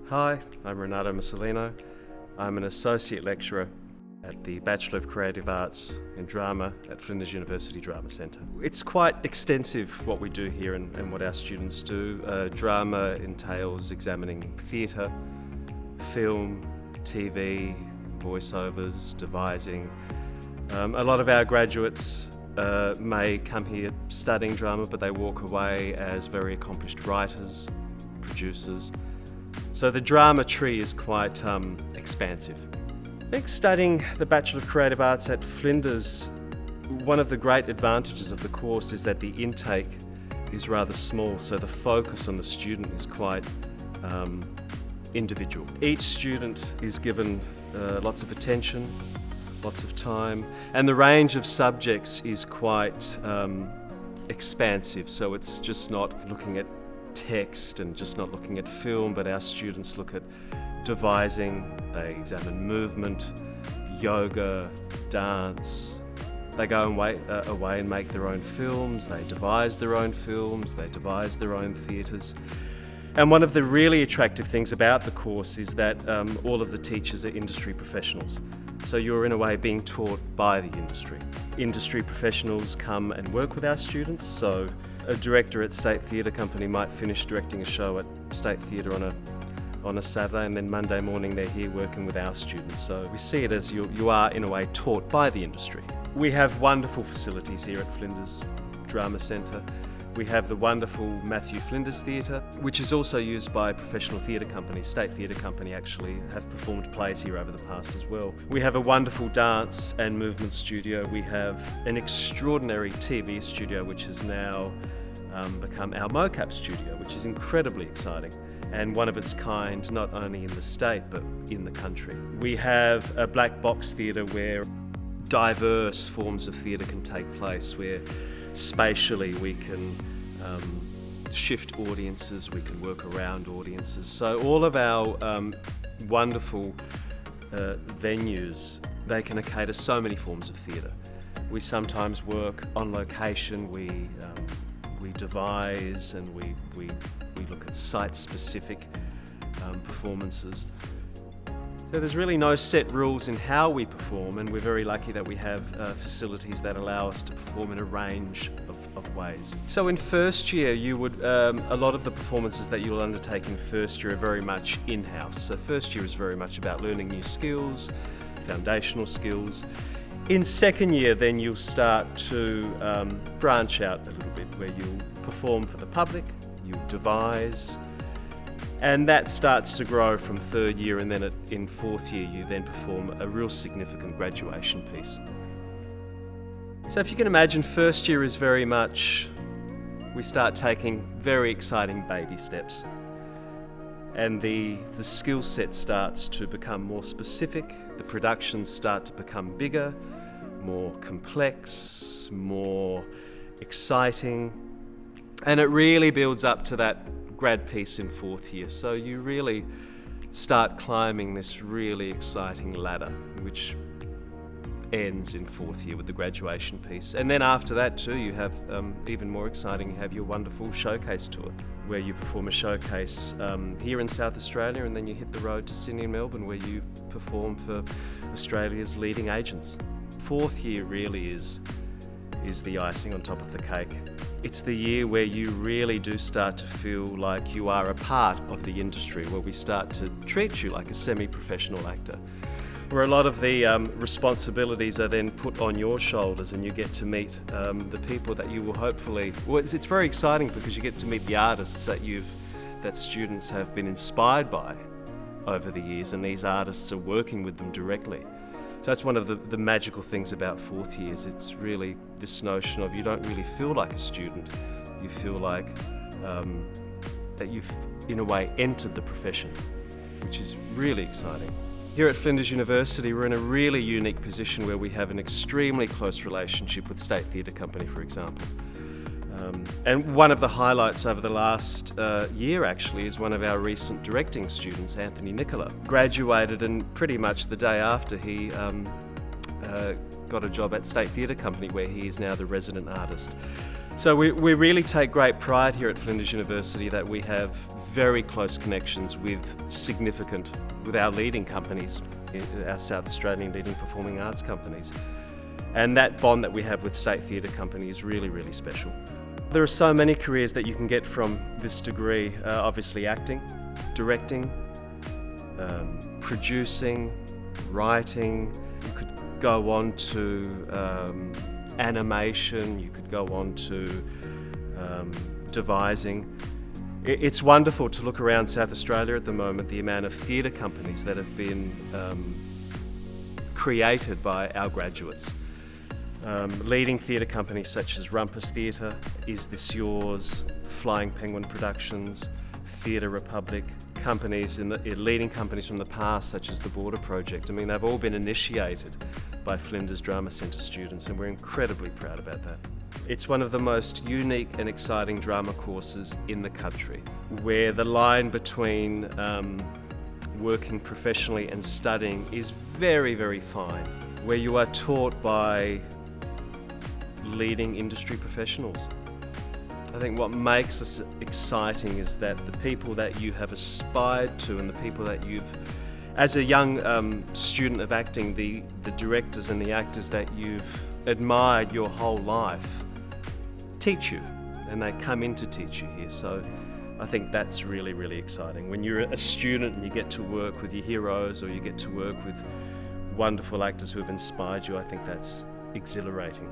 Hi, I'm Renato Mussolino. I'm an Associate Lecturer at the Bachelor of Creative Arts in Drama at Flinders University Drama Centre. It's quite extensive what we do here and what our students do. Drama entails examining theatre, film, TV, voiceovers, devising. A lot of our graduates may come here studying drama, but they walk away as very accomplished writers, producers. So the drama tree is quite expansive. I think studying the Bachelor of Creative Arts at Flinders, one of the great advantages of the course is that the intake is rather small, so the focus on the student is quite individual. Each student is given lots of attention, lots of time, and the range of subjects is quite expansive, so it's just not looking at text and just not looking at film, but our students look at devising, they examine movement, yoga, dance. They go away and make their own films, they devise their own films, they devise their own theatres. And one of the really attractive things about the course is that all of the teachers are industry professionals. So you're in a way being taught by the industry. Industry professionals come and work with our students. So a director at State Theatre Company might finish directing a show at State Theatre on a Saturday, and then Monday morning they're here working with our students. So we see it as you are in a way taught by the industry. We have wonderful facilities here at Flinders Drama Centre. We have the wonderful Matthew Flinders Theatre, which is also used by professional theatre companies. State Theatre Company actually have performed plays here over the past as well. We have a wonderful dance and movement studio. We have an extraordinary TV studio, which has now become our mocap studio, which is incredibly exciting and one of its kind, not only in the state but in the country. We have a black box theatre where diverse forms of theatre can take place, where spatially we can shift audiences, we can work around audiences. So all of our wonderful venues, they can cater so many forms of theatre. We sometimes work on location, we devise, and we look at site-specific performances. So there's really no set rules in how we perform, and we're very lucky that we have facilities that allow us to perform in a range of ways. So in first year, you would a lot of the performances that you'll undertake in first year are very much in-house. So first year is very much about learning new skills, foundational skills. In second year, then you'll start to branch out a little bit, where you'll perform for the public, you'll devise, and that starts to grow from third year, and then in fourth year you then perform a real significant graduation piece. So if you can imagine, first year is very much, we start taking very exciting baby steps, and the skill set starts to become more specific, the productions start to become bigger, more complex, more exciting, and it really builds up to that grad piece in fourth year. So you really start climbing this really exciting ladder, which ends in fourth year with the graduation piece. And then after that too, you have even more exciting, you have your wonderful showcase tour, where you perform a showcase here in South Australia, and then you hit the road to Sydney and Melbourne, where you perform for Australia's leading agents. Fourth year really is the icing on top of the cake. It's the year where you really do start to feel like you are a part of the industry, where we start to treat you like a semi-professional actor, where a lot of the responsibilities are then put on your shoulders, and you get to meet the people that you will hopefully... Well, it's very exciting because you get to meet the artists that students have been inspired by over the years, and these artists are working with them directly. So that's one of the magical things about fourth years. It's really this notion of you don't really feel like a student. You feel like that you've, in a way, entered the profession, which is really exciting. Here at Flinders University, we're in a really unique position where we have an extremely close relationship with State Theatre Company, for example. And one of the highlights over the last year actually is one of our recent directing students, Anthony Nicola, graduated, and pretty much the day after he got a job at State Theatre Company, where he is now the resident artist. So we really take great pride here at Flinders University that we have very close connections with our leading companies, our South Australian leading performing arts companies. And that bond that we have with State Theatre Company is really, really special. There are so many careers that you can get from this degree, obviously acting, directing, producing, writing. You could go on to animation, you could go on to devising. It's wonderful to look around South Australia at the moment, the amount of theatre companies that have been created by our graduates. Leading theatre companies such as Rumpus Theatre, Is This Yours, Flying Penguin Productions, Theatre Republic, leading companies from the past such as the Border Project. I mean, they've all been initiated by Flinders Drama Centre students, and we're incredibly proud about that. It's one of the most unique and exciting drama courses in the country, where the line between working professionally and studying is very, very fine, where you are taught by leading industry professionals. I think what makes us exciting is that the people that you have aspired to and the people that as a young student of acting, the directors and the actors that you've admired your whole life teach you, and they come in to teach you here. So I think that's really, really exciting. When you're a student and you get to work with your heroes, or you get to work with wonderful actors who have inspired you, I think that's exhilarating.